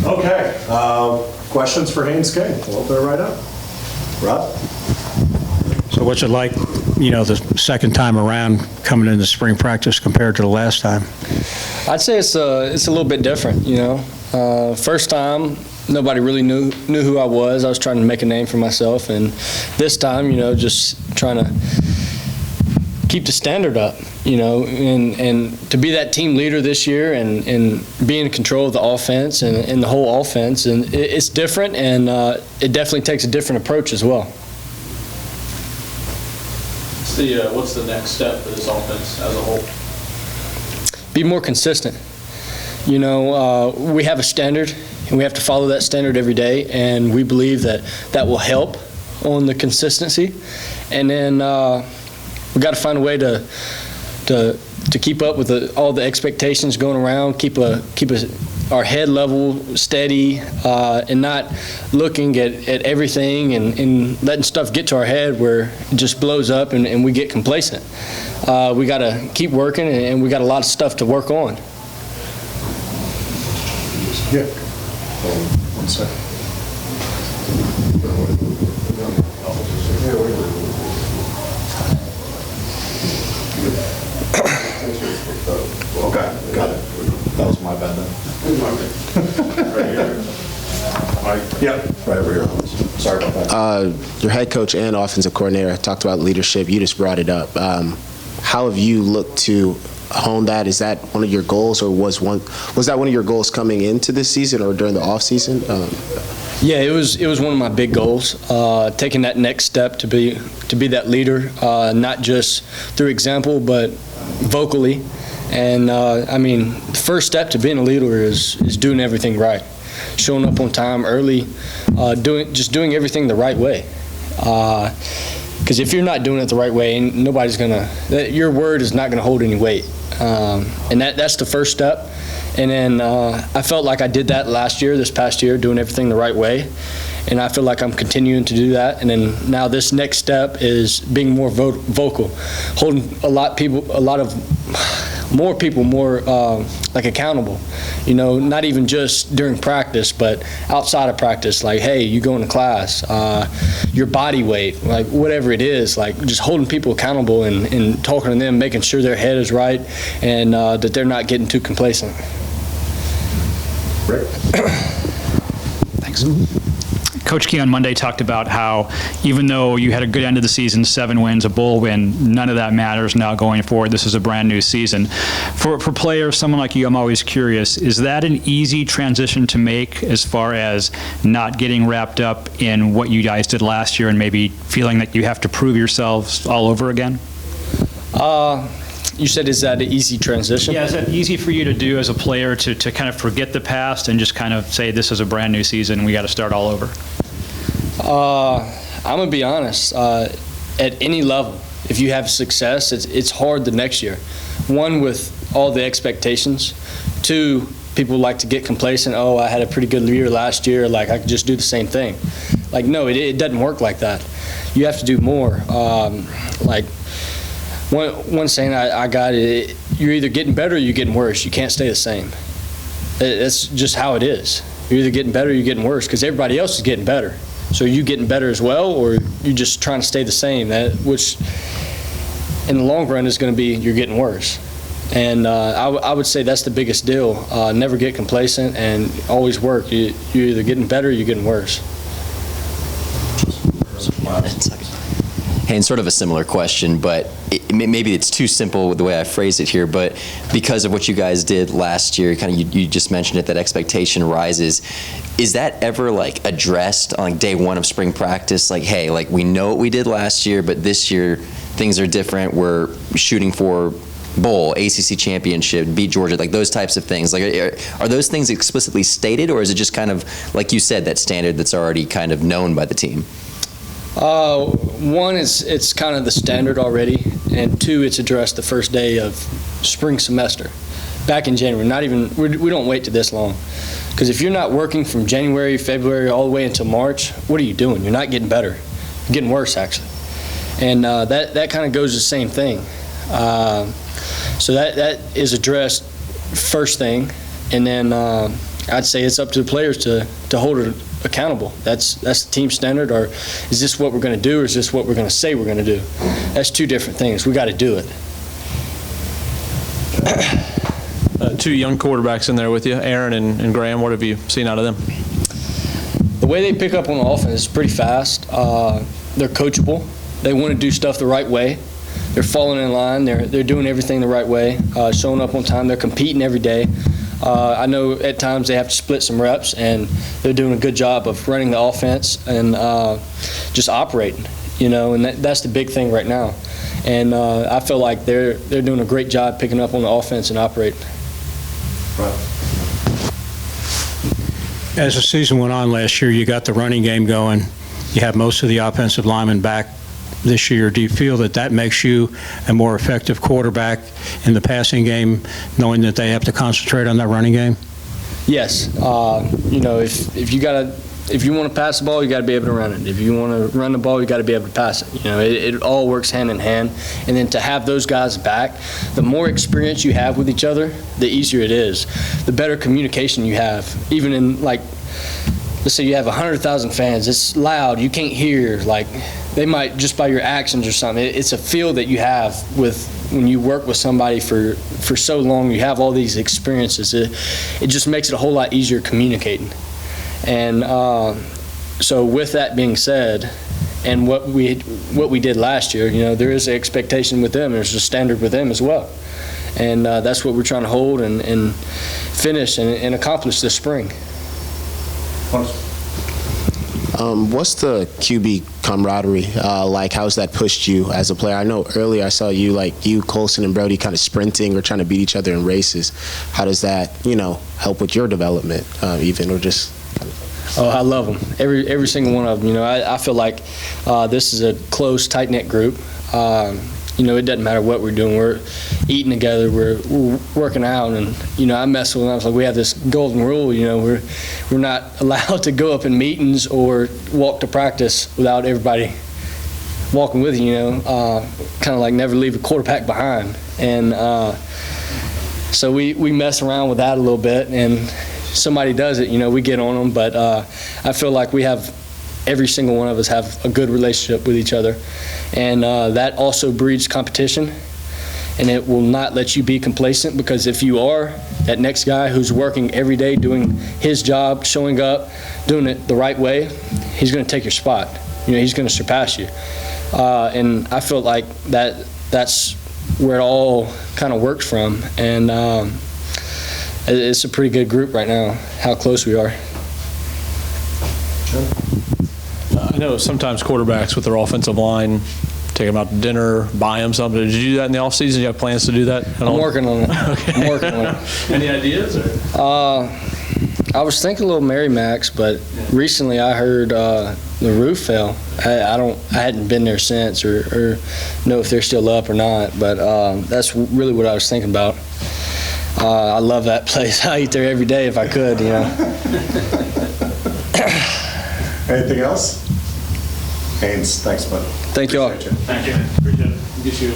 Okay, questions for Haynes King? We'll open it right up. Rob? So what's it like, the second time around coming into spring practice compared to the last time? I'd say it's a little bit different, First time, nobody really knew who I was. I was trying to make a name for myself, and this time, just trying to keep the standard up, and to be that team leader this year and be in control of the offense and the whole offense, and it's different, and it definitely takes a different approach as well. What's the next step for this offense as a whole? Be more consistent. We have a standard, and we have to follow that standard every day, and we believe that will help on the consistency. And then we got to find a way to keep up with all the expectations going around, keep our head level steady, and not looking at everything and letting stuff get to our head where it just blows up and we get complacent. We got to keep working, and we got a lot of stuff to work on. Yeah. One second. Okay, got it. That was my bad then. Yep, right over here. Sorry about that. Your head coach and offensive coordinator talked about leadership. You just brought it up. How have you looked to hone that? Is that one of your goals, or was that one of your goals coming into this season or during the off season? Yeah, it was one of my big goals, taking that next step to be that leader, not just through example, but vocally. And the first step to being a leader is doing everything right, showing up on time, early, doing everything the right way. Because if you're not doing it the right way, your word is not gonna hold any weight. And that's the first step. And then I felt like I did that this past year, doing everything the right way. And I feel like I'm continuing to do that. And then now this next step is being more vocal, holding more people accountable. Not even just during practice, but outside of practice. Like, hey, you going to class, your body weight, like whatever it is, like just holding people accountable and talking to them, making sure their head is right and that they're not getting too complacent. Rick? Thanks. Coach Key on Monday talked about how even though you had a good end of the season, 7 wins, a bowl win, none of that matters now going forward. This is a brand new season. For players, someone like you, I'm always curious, is that an easy transition to make as far as not getting wrapped up in what you guys did last year and maybe feeling that you have to prove yourselves all over again? You said, is that an easy transition? Yeah, is that easy for you to do as a player to kind of forget the past and just kind of say this is a brand new season, we got to start all over? I'm going to be honest. At any level, if you have success, it's hard the next year. One, with all the expectations. 2, people like to get complacent. Oh, I had a pretty good year last year. Like, I could just do the same thing. Like, no, it doesn't work like that. You have to do more. One saying I got it, you're either getting better or you're getting worse. You can't stay the same. That's just how it is. You're either getting better or you're getting worse because everybody else is getting better. So are you getting better as well, or you just trying to stay the same? Which in the long run is going to be you're getting worse. And I would say that's the biggest deal. Never get complacent and always work. You're either getting better or you're getting worse. Hey, and sort of a similar question, but maybe it's too simple with the way I phrased it here, but because of what you guys did last year, kind of you just mentioned it, that expectation rises. Is that ever like addressed on day one of spring practice? Like, hey, like we know what we did last year, but this year things are different. We're shooting for bowl, ACC championship, beat Georgia, like those types of things. Like, are those things explicitly stated, or is it just kind of, like you said, that standard that's already kind of known by the team? One is it's kind of the standard already, and 2, it's addressed the first day of spring semester, back in January. We don't wait to this long, because if you're not working from January, February, all the way until March, what are you doing? You're not getting better. You're getting worse, actually. And that kind of goes the same thing. So that is addressed first thing, and then I'd say it's up to the players to hold it accountable. That's the team standard, or is this what we're going to do, or is this what we're going to say we're going to do? That's two different things. We got to do it. Two young quarterbacks in there with you, Aaron and Graham. What have you seen out of them? The way they pick up on the offense is pretty fast. They're coachable. They want to do stuff the right way. They're falling in line. They're doing everything the right way, showing up on time. They're competing every day. I know at times they have to split some reps, and they're doing a good job of running the offense and just operating, and that's the big thing right now. And I feel like they're doing a great job picking up on the offense and operating. As the season went on last year, you got the running game going. You have most of the offensive linemen back this year. Do you feel that makes you a more effective quarterback in the passing game, knowing that they have to concentrate on that running game? Yes. If you want to pass the ball, you got to be able to run it. If you want to run the ball, you got to be able to pass it. It all works hand in hand. And then to have those guys back, the more experience you have with each other, the easier it is. The better communication you have. Even in, let's say you have 100,000 fans. It's loud. You can't hear. They might, just by your actions or something, it's a feel that you have when you work with somebody for so long. You have all these experiences. It just makes it a whole lot easier communicating. And so with that being said, and what we did last year, there is an expectation with them. There's a standard with them as well. And that's what we're trying to hold and finish and accomplish this spring. What's the QB camaraderie like? How's that pushed you as a player? I know earlier I saw you, Colson, and Brody kind of sprinting or trying to beat each other in races. How does that, help with your development even, or just? Oh, I love them. Every single one of them. I feel like this is a close, tight-knit group. It doesn't matter what we're doing. We're eating together. We're working out, and I mess with them. I was like, we have this golden rule. We're not allowed to go up in meetings or walk to practice without everybody walking with you. Kind of like never leave a quarterback behind. And so we mess around with that a little bit, and somebody does it, we get on them. But I feel like every single one of us have a good relationship with each other. And that also breeds competition, and it will not let you be complacent, because if you are, that next guy who's working every day doing his job, showing up, doing it the right way, he's going to take your spot. He's going to surpass you. And I feel like that's where it all kind of works from. And it's a pretty good group right now, how close we are. I know sometimes quarterbacks with their offensive line take them out to dinner, buy them something. Did you do that in the offseason? Do you have plans to do that? I'm working on it. Okay. I'm working on it. Any ideas? I was thinking a little Mary Max, but recently I heard the roof fell. I hadn't been there since, or know if they're still up or not. But that's really what I was thinking about. I love that place. I eat there every day if I could. Anything else? Haynes, thanks, bud. Thank you all. Appreciate you. Thank you. Appreciate it. Get you